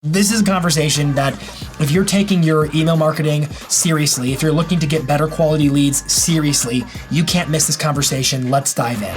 This is a conversation that if you're taking your email marketing seriously, if you're looking to get better quality leads seriously, you can't miss this conversation. Let's dive in.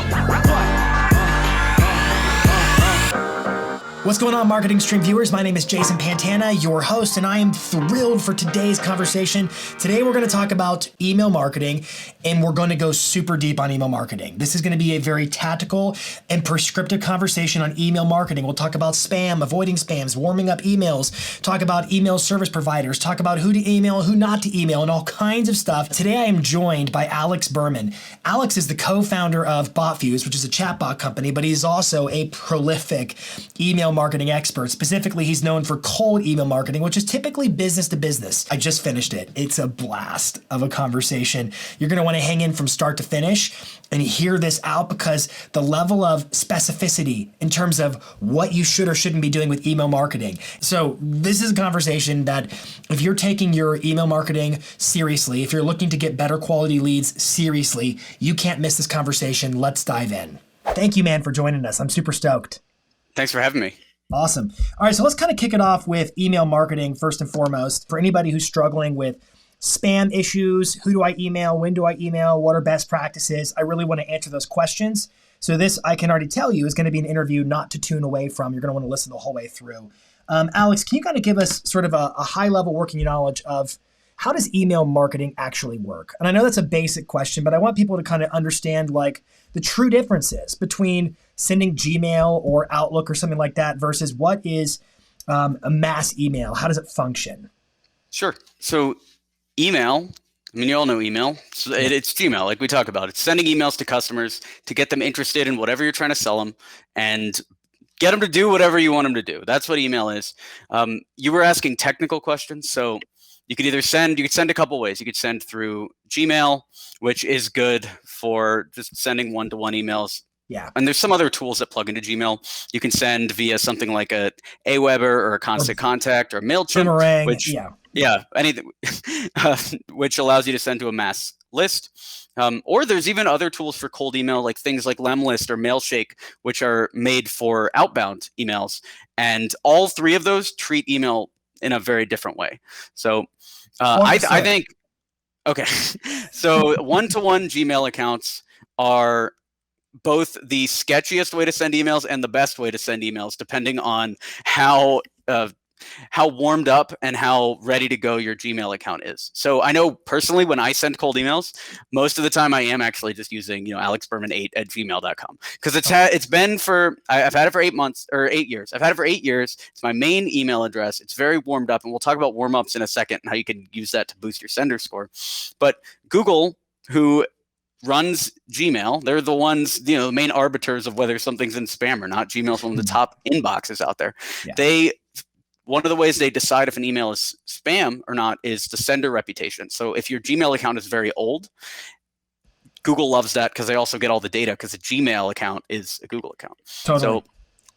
What's going on, Marketing Stream viewers? My name is Jason Pantana, your host, and I am thrilled for today's conversation. Today, we're going to talk about email marketing, and we're going to go super deep on email marketing. This is going to be a very tactical and prescriptive conversation on email marketing. We'll talk about spam, avoiding spams, warming up emails, talk about email service providers, talk about who to email, who not to email, and all kinds of stuff. Today, I am joined by Alex Berman. Alex is the co-founder of BotFuse, which is a chatbot company, but he's also a prolific email marketing expert. Specifically, he's known for cold email marketing, which is typically business to business. I just finished it. It's a blast of a conversation. You're going to want to hang in from start to finish and hear this out, because the level of specificity in terms of what you should or shouldn't be doing with email marketing. So this is a conversation that if you're taking your email marketing seriously, if you're looking to get better quality leads seriously, you can't miss this conversation. Let's dive in. Thank you, man, for joining us. I'm super stoked. Thanks for having me. Awesome. All right, so let's kind of kick it off with email marketing first and foremost. For anybody who's struggling with spam issues, who do I email, when do I email, what are best practices? I really want to answer those questions. So this, I can already tell you, is going to be an interview not to tune away from. You're going to want to listen the whole way through. Alex, can you kind of give us sort of a high-level working knowledge of how does email marketing actually work? And I know that's a basic question, but I want people to kind of understand like the true differences between sending Gmail or Outlook or something like that versus what is a mass email. How does it function? Sure. So email, I mean, you all know email. So it's Gmail, like we talk about. It's sending emails to customers to get them interested in whatever you're trying to sell them and get them to do whatever you want them to do. That's what email is. You were asking technical questions. So you could send a couple ways. You could send through Gmail, which is good for just sending one-to-one emails. Yeah. And there's some other tools that plug into Gmail. You can send via something like a Aweber or a Constant Contact or MailChimp, Boomerang, anything, which allows you to send to a mass list. Or there's even other tools for cold email, like things like Lemlist or Mailshake, which are made for outbound emails. And all three of those treat email in a very different way. So I think, okay, so one-to-one Gmail accounts are both the sketchiest way to send emails and the best way to send emails, depending on how warmed up and how ready to go your Gmail account is. So I know personally when I send cold emails, most of the time I am actually just using, alexberman8@gmail.com, because it's been I've had it for 8 months or 8 years. I've had it for 8 years. It's my main email address. It's very warmed up, and we'll talk about warmups in a second and how you can use that to boost your sender score. But Google, who runs Gmail, they're the ones, the main arbiters of whether something's in spam or not. Gmail's one of the top inboxes out there. Yeah. One of the ways they decide if an email is spam or not is the sender reputation. So if your Gmail account is very old, Google loves that because they also get all the data, because a Gmail account is a Google account. Totally. So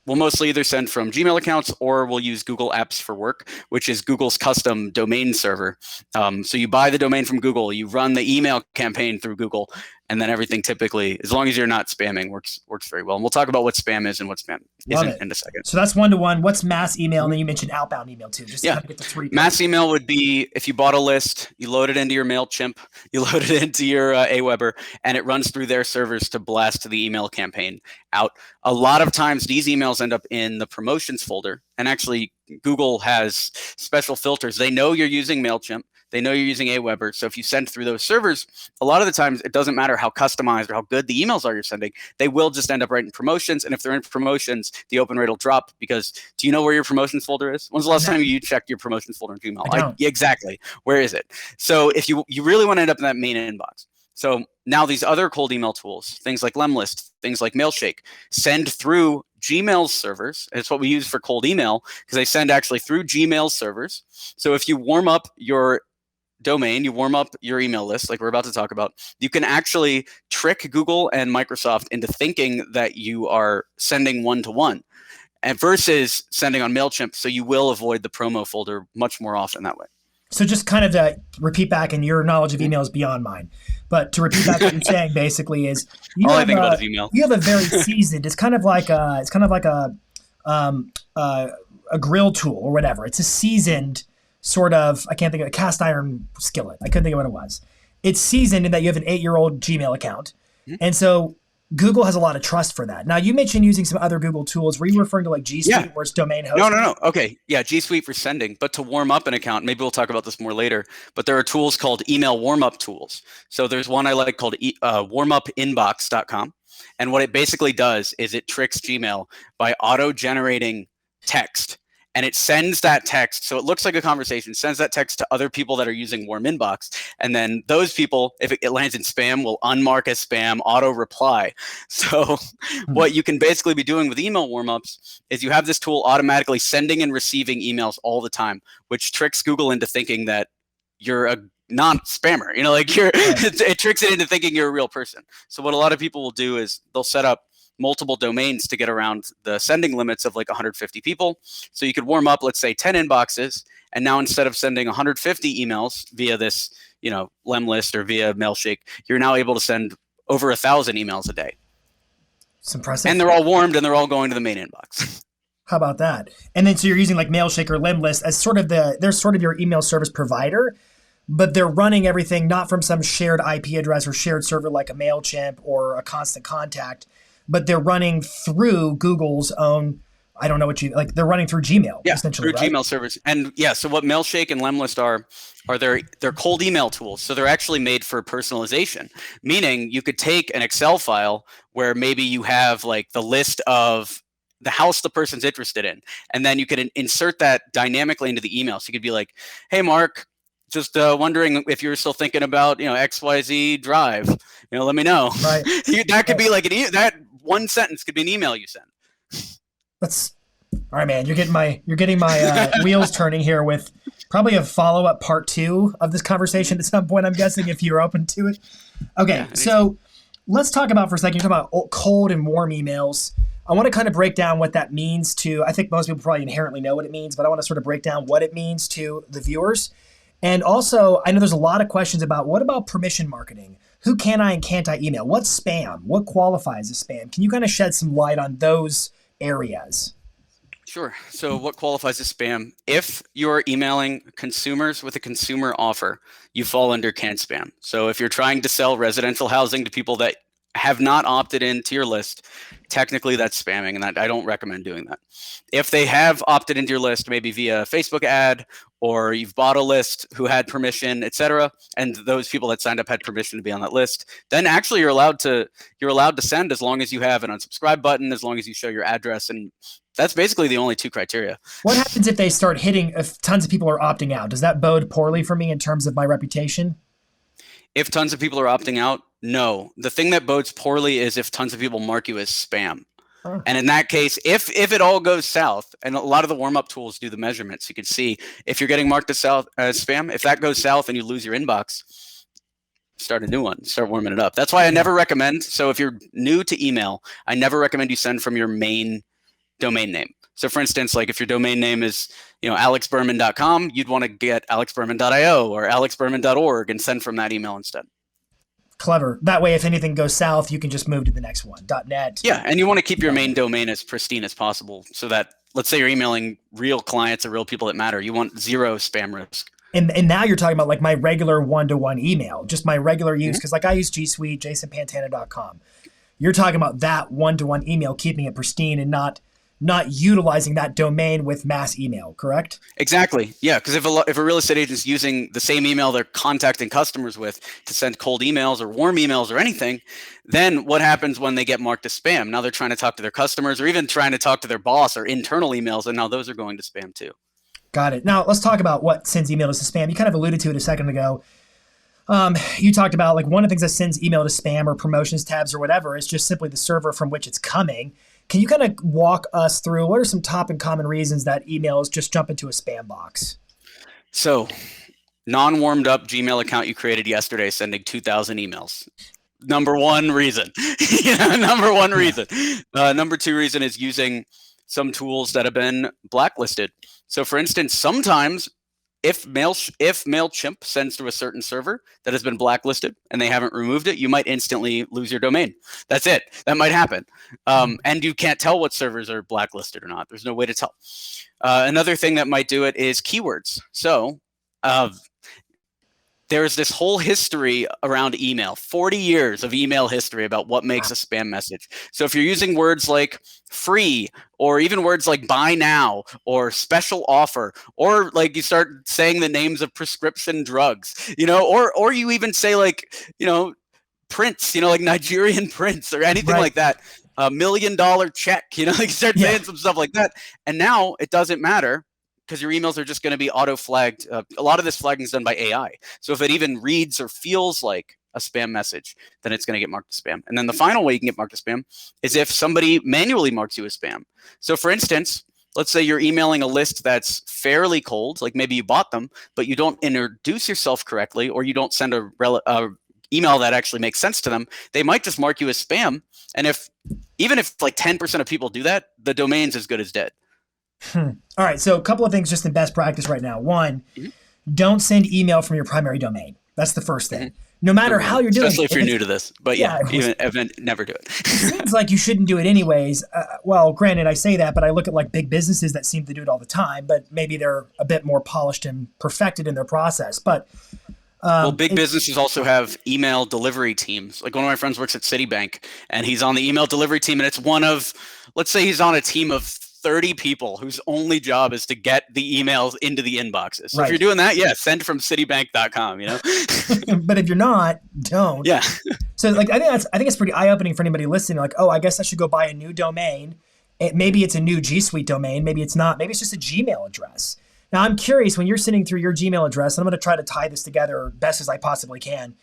we'll mostly either send from Gmail accounts or we'll use Google Apps for Work, which is Google's custom domain server. So you buy the domain from Google, you run the email campaign through Google, and then everything typically, as long as you're not spamming, works very well. And we'll talk about what spam is and what spam isn't in a second. So that's one-to-one. What's mass email? And then you mentioned outbound email too. Just to kind of get the three. Mass email would be if you bought a list, you load it into your MailChimp, you load it into your Aweber, and it runs through their servers to blast the email campaign out. A lot of times these emails end up in the promotions folder. And actually, Google has special filters. They know you're using MailChimp. They know you're using Aweber. So if you send through those servers, a lot of the times it doesn't matter how customized or how good the emails are you're sending. They will just end up right in promotions. And if they're in promotions, the open rate will drop, because do you know where your promotions folder is? When's the last time you checked your promotions folder in Gmail? Exactly. Where is it? So if you really want to end up in that main inbox. So now these other cold email tools, things like Lemlist, things like Mailshake, send through Gmail's servers. And it's what we use for cold email, because they send actually through Gmail's servers. So if you warm up your domain, you warm up your email list, like we're about to talk about, you can actually trick Google and Microsoft into thinking that you are sending one-to-one, and versus sending on MailChimp. So you will avoid the promo folder much more often that way. So just kind of to repeat back, and your knowledge of email is beyond mine, but to repeat back what you're saying basically is all I think about is email. You have a very seasoned. It's kind of like a a grill tool or whatever. It's a seasoned sort of, I can't think of a cast iron skillet. I couldn't think of what it was. It's seasoned in that you have an 8-year-old Gmail account. And so Google has a lot of trust for that. Now, you mentioned using some other Google tools. Were you referring to like G Suite where it's domain hosting? No. Okay. Yeah, G Suite for sending. But to warm up an account, maybe we'll talk about this more later, but there are tools called email warm-up tools. So there's one I like called warmupinbox.com. And what it basically does is it tricks Gmail by auto-generating text. And it sends that text, so it looks like a conversation, sends that text to other people that are using Warm Inbox. And then those people, if it lands in spam, will unmark as spam, auto-reply. So what you can basically be doing with email warm-ups is you have this tool automatically sending and receiving emails all the time, which tricks Google into thinking that you're a non-spammer. Like it tricks it into thinking you're a real person. So what a lot of people will do is they'll set up multiple domains to get around the sending limits of like 150 people. So you could warm up, let's say 10 inboxes. And now instead of sending 150 emails via this, Lemlist or via Mailshake, you're now able to send over 1,000 emails a day. It's impressive. And they're all warmed and they're all going to the main inbox. How about that? And then so you're using like Mailshake or Lemlist as they're sort of your email service provider, but they're running everything not from some shared IP address or shared server like a MailChimp or a Constant Contact, but they're running through Google's own, I don't know what they're running through Gmail, essentially, through right? Gmail servers. And so what Mailshake and Lemlist are they're cold email tools. So they're actually made for personalization, meaning you could take an Excel file where maybe you have like the list of the house the person's interested in, and then you could insert that dynamically into the email. So you could be like, hey, Mark, just wondering if you're still thinking about, XYZ Drive, let me know. Right. That could be like that one sentence could be an email you send. That's all right, man. You're getting my wheels turning here with probably a follow-up part 2 of this conversation at some point, I'm guessing, if you're open to it. Okay, so let's talk about for a second, you're talking about cold and warm emails. I want to kind of break down what that means to, I think most people probably inherently know what it means, but I want to sort of break down what it means to the viewers. And also, I know there's a lot of questions about what about permission marketing? Who can I and can't I email? What's spam? What qualifies as spam? Can you kind of shed some light on those areas? Sure. So what qualifies as spam? If you're emailing consumers with a consumer offer, you fall under can spam. So if you're trying to sell residential housing to people that have not opted into your list, technically that's spamming, and I don't recommend doing that. If they have opted into your list, maybe via Facebook ad, or you've bought a list who had permission, etc., and those people that signed up had permission to be on that list, then actually you're allowed to send as long as you have an unsubscribe button, as long as you show your address, and that's basically the only 2 criteria. What happens if they start hitting, if tons of people are opting out? Does that bode poorly for me in terms of my reputation? If tons of people are opting out, no. The thing that bodes poorly is if tons of people mark you as spam. Oh. And in that case, if it all goes south, and a lot of the warm-up tools do the measurements, you can see if you're getting marked as spam, if that goes south and you lose your inbox, start a new one, start warming it up. That's why I never recommend, so if you're new to email, I never recommend you send from your main domain name. So for instance, like if your domain name is, alexberman.com, you'd want to get alexberman.io or alexberman.org and send from that email instead. Clever. That way, if anything goes south, you can just move to the next one, .net. Yeah, and you want to keep your main domain as pristine as possible so that, let's say you're emailing real clients or real people that matter. You want 0 spam risk. And now you're talking about like my regular one-to-one email, just my regular use, because like I use G Suite, jasonpantana.com. You're talking about that one-to-one email, keeping it pristine and not utilizing that domain with mass email, correct? Exactly. Yeah, because if a real estate agent's using the same email they're contacting customers with to send cold emails or warm emails or anything, then what happens when they get marked as spam? Now they're trying to talk to their customers or even trying to talk to their boss or internal emails, and now those are going to spam too. Got it. Now let's talk about what sends email to spam. You kind of alluded to it a second ago. You talked about like one of the things that sends email to spam or promotions tabs or whatever is just simply the server from which it's coming. Can you kind of walk us through what are some top and common reasons that emails just jump into a spam box? So, non-warmed up Gmail account you created yesterday sending 2,000 emails. Number one reason. Number one reason. Number 2 reason is using some tools that have been blacklisted. So for instance, sometimes if MailChimp sends to a certain server that has been blacklisted and they haven't removed it, you might instantly lose your domain. That's it. That might happen. And you can't tell what servers are blacklisted or not. There's no way to tell. Another thing that might do it is keywords. So there's this whole history around email, 40 years of email history about what makes a spam message. So if you're using words like free, or even words like buy now or special offer, or like you start saying the names of prescription drugs, or you even say like, prince, like Nigerian prince or anything like that, $1 million check, like you start saying some stuff like that. And now it doesn't matter, because your emails are just going to be auto-flagged. A lot of this flagging is done by AI. So if it even reads or feels like a spam message, then it's going to get marked as spam. And then the final way you can get marked as spam is if somebody manually marks you as spam. So for instance, let's say you're emailing a list that's fairly cold, like maybe you bought them, but you don't introduce yourself correctly, or you don't send a email that actually makes sense to them. They might just mark you as spam. And even if like 10% of people do that, the domain's as good as dead. All right. So a couple of things just in best practice right now. One, don't send email from your primary domain. That's the first thing. No matter how you're doing it. Especially if you're new to this. But never do it. It seems like you shouldn't do it anyways. Well, granted, I say that, but I look at like big businesses that seem to do it all the time, but maybe they're a bit more polished and perfected in their process. But big businesses also have email delivery teams. Like one of my friends works at Citibank, and he's on the email delivery team, and it's let's say he's on a team of 30 people whose only job is to get the emails into the inboxes. So if you're doing that, send from citibank.com, But if you're not, don't. Yeah. So like I think it's pretty eye-opening for anybody listening, like, oh, I guess I should go buy a new domain. Maybe it's a new G Suite domain, maybe it's not, maybe it's just a Gmail address. Now I'm curious, when you're sitting through your Gmail address, and I'm going to try to tie this together best as I possibly can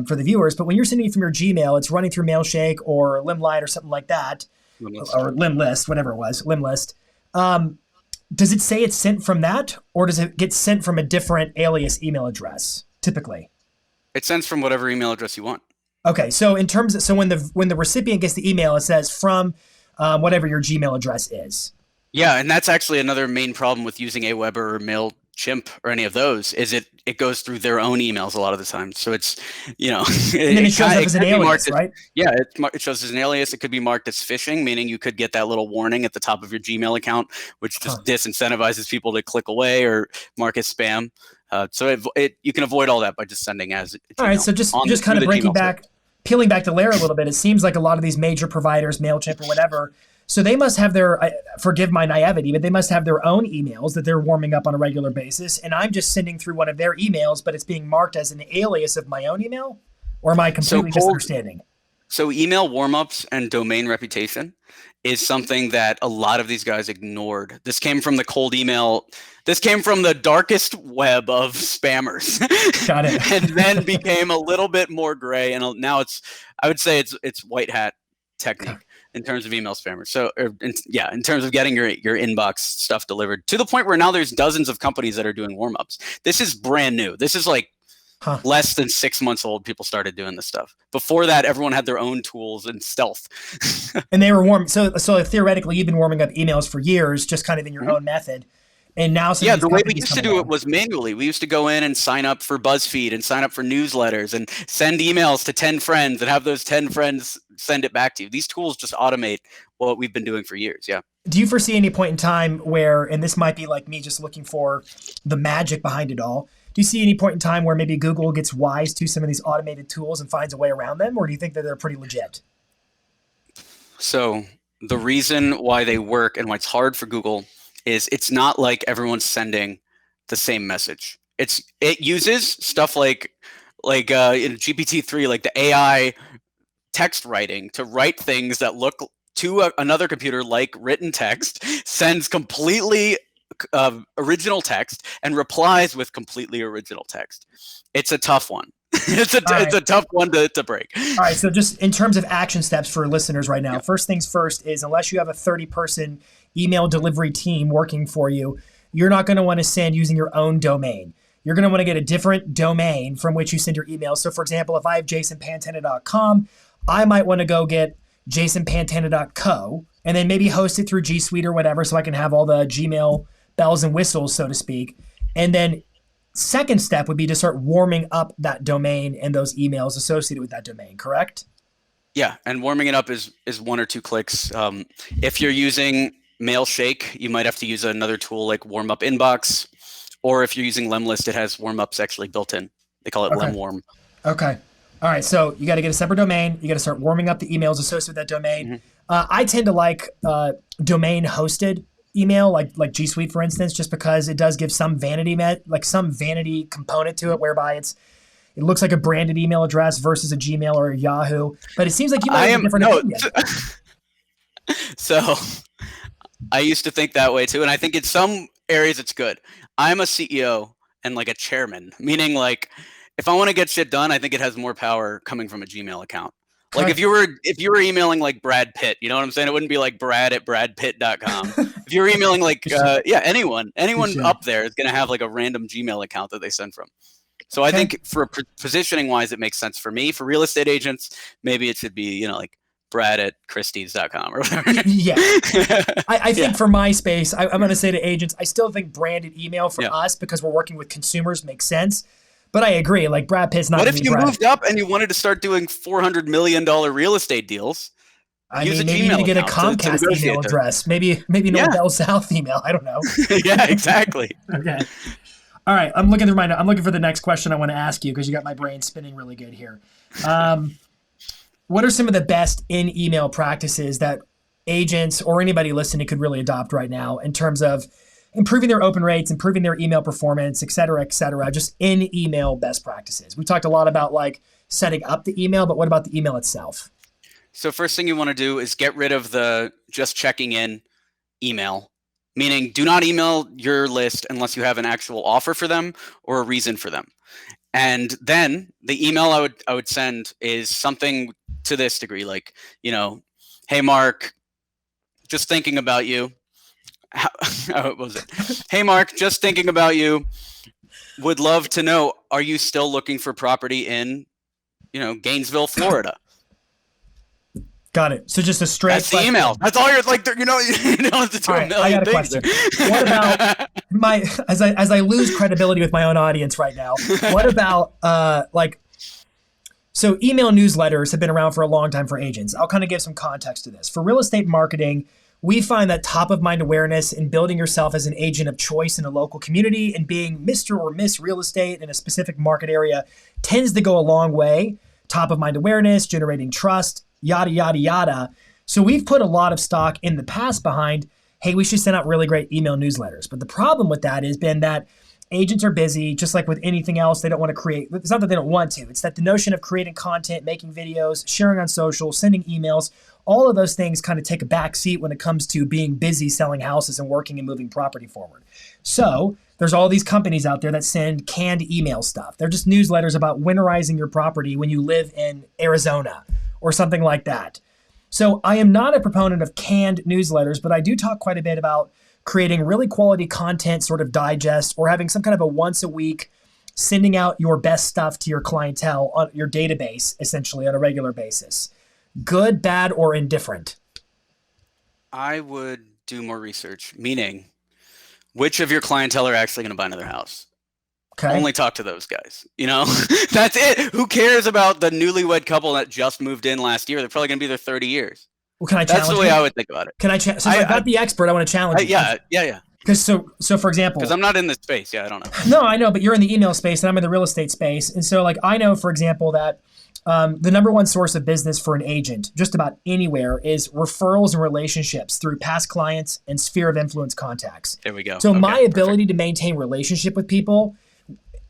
for the viewers, but when you're sending from your Gmail, it's running through Mailshake or Limelight or something like that. Or Limlist, whatever it was, Limlist. Does it say it's sent from that, or does it get sent from a different alias email address typically? It sends from whatever email address you want. Okay, so in terms of, when the recipient gets the email, it says from whatever your Gmail address is. Yeah, and that's actually another main problem with using Aweber or MailChimp or any of those, is it goes through their own emails a lot of the time. So it's, and then it shows up as an alias, right? Yeah, it shows as an alias. It could be marked as phishing, meaning you could get that little warning at the top of your Gmail account, which just disincentivizes people to click away, or mark as spam. So you can avoid all that by just sending as Gmail. All right, so just kind of peeling back the layer a little bit, it seems like a lot of these major providers, MailChimp or whatever, so they must have forgive my naivety, but they must have their own emails that they're warming up on a regular basis. And I'm just sending through one of their emails, but it's being marked as an alias of my own email? Or am I completely misunderstanding? So email warmups and domain reputation is something that a lot of these guys ignored. This came from the cold email. This came from the darkest web of spammers. Got it. And then became a little bit more gray. And now I would say it's white hat technique. In terms of email spammers. So, in terms of getting your inbox stuff delivered, to the point where now there's dozens of companies that are doing warm-ups. This is brand new. This is like less than 6 months old. People started doing this stuff. Before that, everyone had their own tools and stealth. And they were warm. So theoretically, you've been warming up emails for years, just kind of in your own method. And now, the way we used to do it was manually. We used to go in and sign up for BuzzFeed and sign up for newsletters and send emails to 10 friends and have those 10 friends send it back to you. These tools just automate what we've been doing for years. Yeah. Do you foresee any point in time where, and this might be like me just looking for the magic behind it all, do you see any point in time where maybe Google gets wise to some of these automated tools and finds a way around them? Or do you think that they're pretty legit? So the reason why they work and why it's hard for Google is it's not like everyone's sending the same message. It uses stuff like in GPT-3, like the AI text writing to write things that look to another computer like written text, sends completely original text, and replies with completely original text. It's a tough one. It's a tough one to break. All right, so just in terms of action steps for listeners right now, first things first is, unless you have a 30-person email delivery team working for you, you're not going to want to send using your own domain. You're going to want to get a different domain from which you send your emails. So for example, if I have jasonpantana.com, I might want to go get jasonpantana.co and then maybe host it through G Suite or whatever, so I can have all the Gmail bells and whistles, so to speak. And then second step would be to start warming up that domain and those emails associated with that domain, correct? Yeah, and warming it up is 1 or 2 clicks. If you're using Mailshake, you might have to use another tool like Warmup Inbox, or if you're using Lemlist, it has warmups actually built in. They call it Lemwarm. Okay. All right. So you got to get a separate domain. You got to start warming up the emails associated with that domain. I tend to like domain hosted email, like G Suite, for instance, just because it does give some vanity component to it, whereby it looks like a branded email address versus a Gmail or a Yahoo. But it seems like you might have a different opinion. So I used to think that way too, and I think in some areas it's good. I'm a CEO and like a chairman, meaning like if I want to get shit done, I think it has more power coming from a Gmail account. Like if you were emailing like Brad Pitt, you know what I'm saying? It wouldn't be like brad@bradpitt.com. If you're emailing like anyone up there is going to have like a random Gmail account that they send from. So I think for positioning wise, it makes sense for me. For real estate agents, maybe it should be, like brad@christies.com or whatever. Yeah. I think for my space, I'm going to say to agents, I still think branded email for us, because we're working with consumers, makes sense. But I agree, like Brad Pitt's not. What if you moved up and you wanted to start doing $400 million real estate deals? Maybe you need to get a Comcast email address. Maybe Noel Bell South email. I don't know. Yeah, exactly. Okay. All right. I'm looking for the next question I want to ask you, because you got my brain spinning really good here. What are some of the best in email practices that agents or anybody listening could really adopt right now in terms of improving their open rates, improving their email performance, et cetera, just in email best practices? We talked a lot about like setting up the email, but what about the email itself? So first thing you want to do is get rid of the just checking in email, meaning do not email your list unless you have an actual offer for them or a reason for them. And then the email I would send is something to this degree, like, hey, Mark, just thinking about you. What was it? Hey, Mark, just thinking about you. Would love to know, are you still looking for property in, Gainesville, Florida? Got it. So just a straight. That's the email. That's all you're like. You don't have to do a million things. What about as I lose credibility with my own audience right now? What about so email newsletters have been around for a long time for agents. I'll kind of give some context to this. For real estate marketing, we find that top of mind awareness and building yourself as an agent of choice in a local community and being Mr. or Miss Real Estate in a specific market area tends to go a long way. Top of mind awareness, generating trust, yada, yada, yada. So we've put a lot of stock in the past behind, hey, we should send out really great email newsletters. But the problem with that has been that agents are busy, just like with anything else. They don't want to create. It's not that they don't want to. It's that the notion of creating content, making videos, sharing on social, sending emails, all of those things kind of take a back seat when it comes to being busy selling houses and working and moving property forward. So there's all these companies out there that send canned email stuff. They're just newsletters about winterizing your property when you live in Arizona or something like that. So I am not a proponent of canned newsletters, but I do talk quite a bit about creating really quality content, sort of digest, or having some kind of a once a week, sending out your best stuff to your clientele on your database, essentially on a regular basis. Good, bad, or indifferent? I would do more research, meaning which of your clientele are actually going to buy another house? Okay. Only talk to those guys. That's it. Who cares about the newlywed couple that just moved in last year? They're probably going to be there 30 years. Well, can I challenge you? That's the way I would think about it. Can I so I've got the expert, I want to challenge you. Yeah. Because so for example, because I'm not in this space. Yeah, I don't know. No, I know, but you're in the email space and I'm in the real estate space. And so I know, for example, that the number one source of business for an agent, just about anywhere, is referrals and relationships through past clients and sphere of influence contacts. There we go. So my ability to maintain relationship with people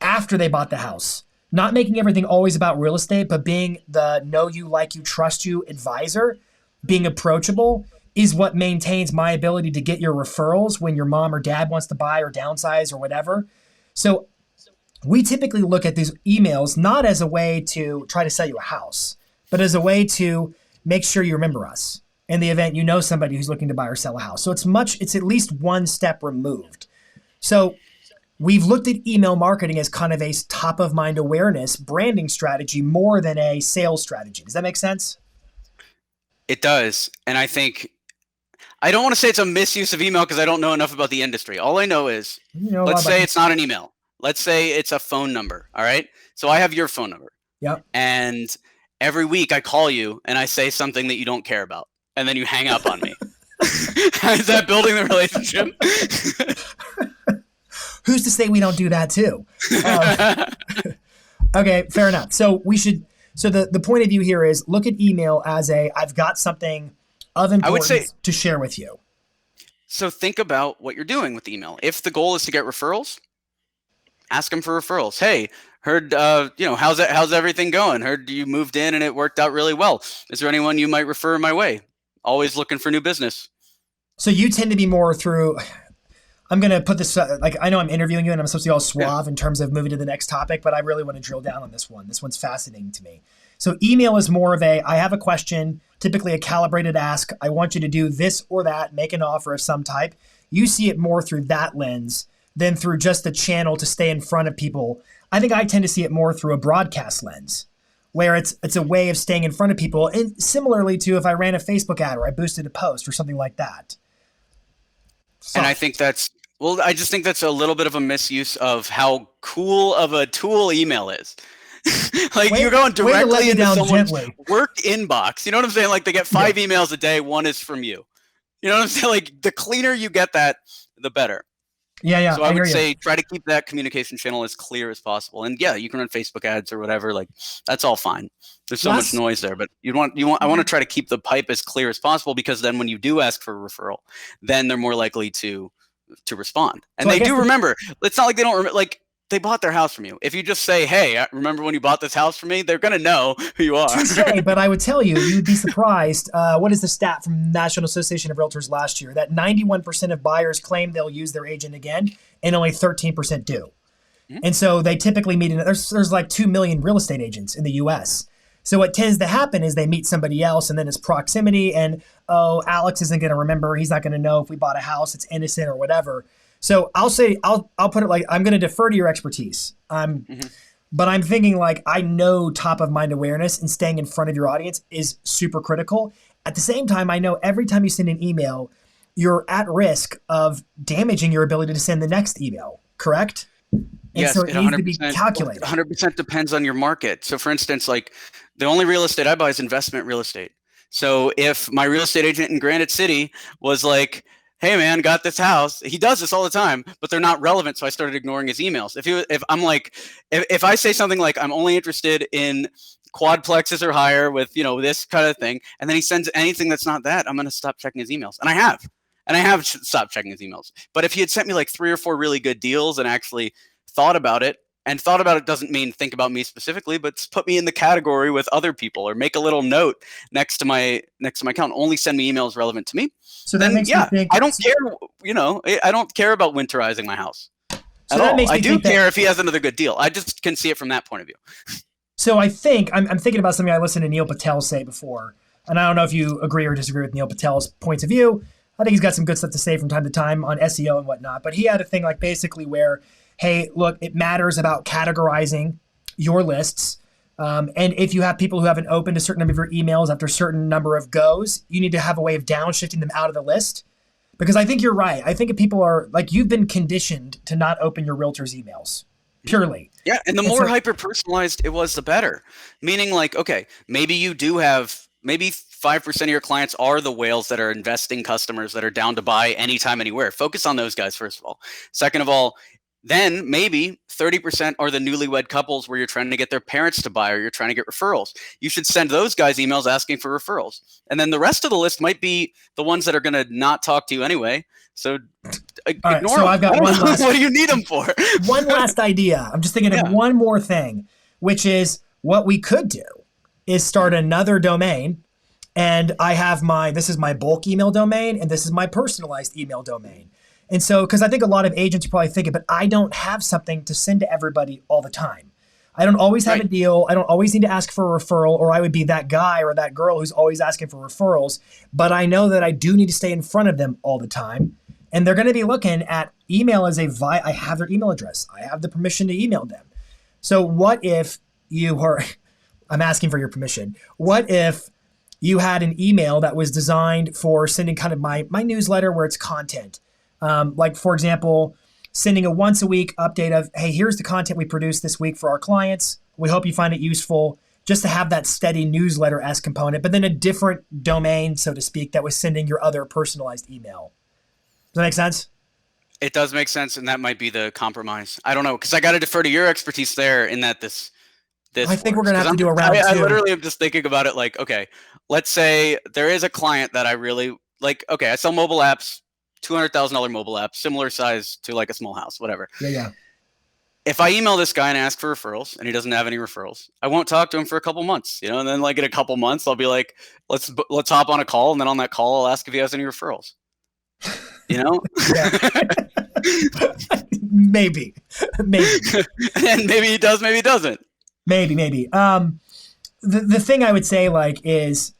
after they bought the house, not making everything always about real estate, but being the know you, like you, trust you advisor, being approachable, is what maintains my ability to get your referrals when your mom or dad wants to buy or downsize or whatever. So we typically look at these emails not as a way to try to sell you a house, but as a way to make sure you remember us in the event you know somebody who's looking to buy or sell a house. So it's at least one step removed. So we've looked at email marketing as kind of a top of mind awareness branding strategy more than a sales strategy. Does that make sense? It does. And I think I don't want to say it's a misuse of email because I don't know enough about the industry. All I know is, let's say it's not an email. Let's say it's a phone number. All right. So I have your phone number. Yep. And every week I call you and I say something that you don't care about. And then you hang up on me. Is that building the relationship? Who's to say we don't do that too? Okay, fair enough. So the point of view here is look at email as I've got something of importance to share with you. So think about what you're doing with email. If the goal is to get referrals, ask them for referrals. Hey, heard, how's everything going? Heard you moved in and it worked out really well. Is there anyone you might refer my way? Always looking for new business. So you tend to be more through, I'm going to put this, I know I'm interviewing you and I'm supposed to be all suave in terms of moving to the next topic, but I really want to drill down on this one. This one's fascinating to me. So email is more of I have a question, typically a calibrated ask. I want you to do this or that, make an offer of some type. You see it more through that lens than through just the channel to stay in front of people. I think I tend to see it more through a broadcast lens, where it's a way of staying in front of people. And similarly to if I ran a Facebook ad or I boosted a post or something like that. So, and I think I just think that's a little bit of a misuse of how cool of a tool email is. You're going directly into someone's work inbox. You know what I'm saying? Like they get 5 emails a day. 1 is from you. You know what I'm saying? Like the cleaner you get that, the better. Yeah. So I would say try to keep that communication channel as clear as possible. And yeah, you can run Facebook ads or whatever. Like that's all fine. There's so much noise there, but I want to try to keep the pipe as clear as possible because then when you do ask for a referral, then they're more likely to respond. And so they do remember. It's not like they don't remember. Like they bought their house from you. If you just say, "Hey, remember when you bought this house from me?" They're gonna know who you are. But I would tell you, you'd be surprised. What is the stat from National Association of Realtors last year? That 91% of buyers claim they'll use their agent again, and only 13% do. Mm-hmm. And so they typically meet. There's like 2 million real estate agents in the U.S. So what tends to happen is they meet somebody else, and then it's proximity, and Alex isn't going to remember. He's not going to know if we bought a house. It's innocent or whatever. So I'll put it like I'm going to defer to your expertise. But I'm thinking like I know top of mind awareness and staying in front of your audience is super critical. At the same time, I know every time you send an email, you're at risk of damaging your ability to send the next email. Correct? Yes, so it needs to be calculated. 100% depends on your market. So for instance, like the only real estate I buy is investment real estate. So if my real estate agent in Granite City was like, "Hey man, got this house." He does this all the time, but they're not relevant. So I started ignoring his emails. If I say something like, "I'm only interested in quadplexes or higher with, this kind of thing," and then he sends anything that's not that, I'm going to stop checking his emails. And I have stopped checking his emails. But if he had sent me like 3 or 4 really good deals and actually thought about it, and thought about it doesn't mean think about me specifically, but just put me in the category with other people or make a little note next to my account. Only send me emails relevant to me. So then, makes me think, I don't care. I don't care about winterizing my house at all. I do care if he has another good deal. I just can see it from that point of view. So I think I'm thinking about something I listened to Neil Patel say before, and I don't know if you agree or disagree with Neil Patel's points of view. I think he's got some good stuff to say from time to time on SEO and whatnot. But he had a thing like basically where, hey, look, it matters about categorizing your lists. And if you have people who haven't opened a certain number of your emails after a certain number of goes, you need to have a way of downshifting them out of the list. Because I think you're right. I think if people are like, you've been conditioned to not open your realtor's emails purely. Yeah. And the more hyper-personalized it was, the better. Meaning like, okay, maybe you do have, maybe 5% of your clients are the whales that are investing customers that are down to buy anytime, anywhere. Focus on those guys, first of all. Second of all, then maybe 30% are the newlywed couples where you're trying to get their parents to buy or you're trying to get referrals. You should send those guys emails asking for referrals. And then the rest of the list might be the ones that are going to not talk to you anyway. So ignore them. So I've got one last, what do you need them for? One last idea. I'm just thinking of one more thing, which is what we could do is start another domain. And I have this is my bulk email domain, and this is my personalized email domain. And so, because I think a lot of agents are probably thinking, but I don't have something to send to everybody all the time. I don't always have a deal. I don't always need to ask for a referral, or I would be that guy or that girl who's always asking for referrals. But I know that I do need to stay in front of them all the time. And they're going to be looking at email as I have their email address. I have the permission to email them. So what if I'm asking for your permission. What if you had an email that was designed for sending kind of my newsletter where it's content. Like, for example, sending a once a week update of, hey, here's the content we produced this week for our clients. We hope you find it useful, just to have that steady newsletter as component, but then a different domain, so to speak, that was sending your other personalized email. Does that make sense? It does make sense, and that might be the compromise. I don't know, because I got to defer to your expertise there in that this I think we're works. going to have 'Cause to do a round I two. literally am just thinking about it like, okay, let's say there is a client that I really like. Okay, I sell mobile apps, $200,000 mobile apps, similar size to like a small house, whatever. Yeah. If I email this guy and ask for referrals and he doesn't have any referrals, I won't talk to him for a couple months, and then like in a couple months, I'll be like, let's hop on a call. And then on that call, I'll ask if he has any referrals, Maybe. And maybe he does, maybe he doesn't. Maybe. The thing I would say is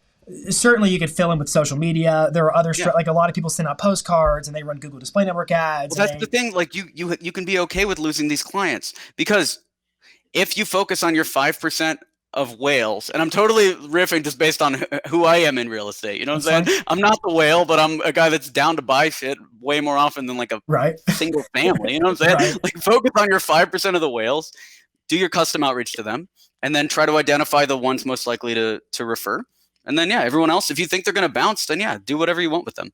certainly you could fill in with social media. There are other like a lot of people send out postcards and they run Google Display Network ads. Well, that's the thing. Like you can be okay with losing these clients, because if you focus on your 5% of whales, and I'm totally riffing just based on who I am in real estate. You know what I'm saying? I'm not the whale, but I'm a guy that's down to buy shit way more often than like a single family. You know what I'm saying? Right. Like focus on your 5% of the whales, do your custom outreach to them, and then try to identify the ones most likely to refer. And then everyone else, if you think they're going to bounce, then do whatever you want with them.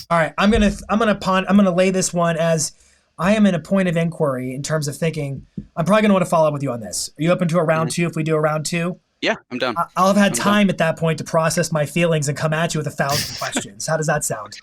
All right, I'm gonna lay this one as I am in a point of inquiry in terms of thinking. I'm probably gonna want to follow up with you on this. Are you open to a round two if we do a round two? Yeah, I'm done. I'll have had time at that point to process my feelings and come at you with 1,000 questions. How does that sound?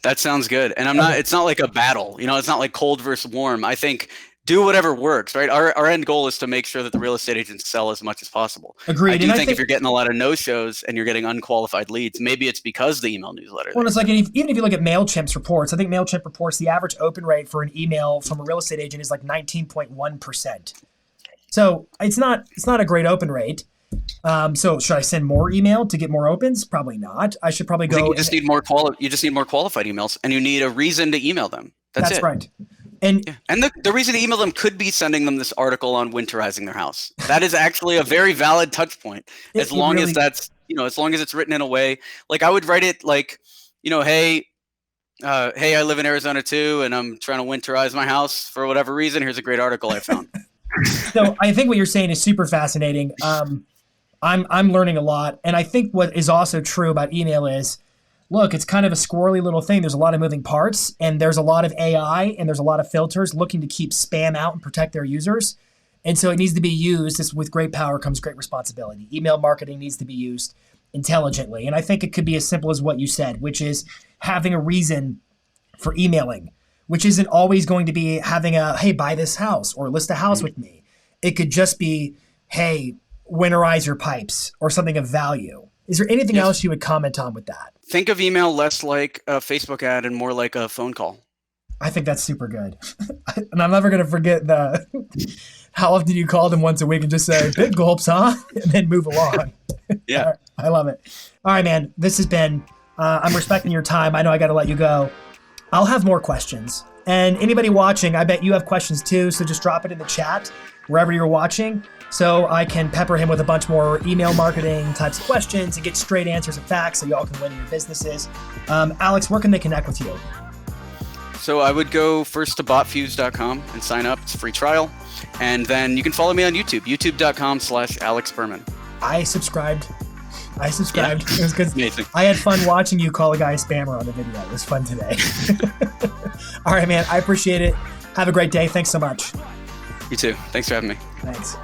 That sounds good. And it's not like a battle. It's not like cold versus warm. I think do whatever works, right? Our end goal is to make sure that the real estate agents sell as much as possible. Agreed. I think if you're getting a lot of no-shows and you're getting unqualified leads, maybe it's because the email newsletter. Well, it's like even if you look at MailChimp's reports, I think MailChimp reports the average open rate for an email from a real estate agent is like 19.1%. So it's not a great open rate. So should I send more email to get more opens? Probably not. I should probably go. You just need more qualified emails, and you need a reason to email them. That's it. Right. And the reason to email them could be sending them this article on winterizing their house. That is actually a very valid touch point, as long as it's written in a way. Like I would write it like, hey, I live in Arizona too, and I'm trying to winterize my house for whatever reason. Here's a great article I found. So I think what you're saying is super fascinating. I'm learning a lot, and I think what is also true about email is, look, it's kind of a squirrely little thing. There's a lot of moving parts, and there's a lot of AI, and there's a lot of filters looking to keep spam out and protect their users. And so it needs to be used. With great power comes great responsibility. Email marketing needs to be used intelligently. And I think it could be as simple as what you said, which is having a reason for emailing, which isn't always going to be having hey, buy this house or list a house with me. It could just be, hey, winterize your pipes or something of value. Is there anything else you would comment on with that? Think of email less like a Facebook ad and more like a phone call. I think that's super good. And I'm never going to forget how often you call them once a week and just say, big gulps, huh? And then move along. Yeah. Right, I love it. All right, man. This has been, I'm respecting your time. I know I got to let you go. I'll have more questions. And anybody watching, I bet you have questions too. So just drop it in the chat wherever you're watching, so I can pepper him with a bunch more email marketing types of questions and get straight answers and facts so y'all can win in your businesses. Alex, where can they connect with you? So I would go first to botfuse.com and sign up. It's a free trial. And then you can follow me on YouTube, youtube.com/Alex Berman. I subscribed. Yeah. It was good. Amazing. I had fun watching you call a guy a spammer on the video. It was fun today. All right, man. I appreciate it. Have a great day. Thanks so much. You too. Thanks for having me. Thanks.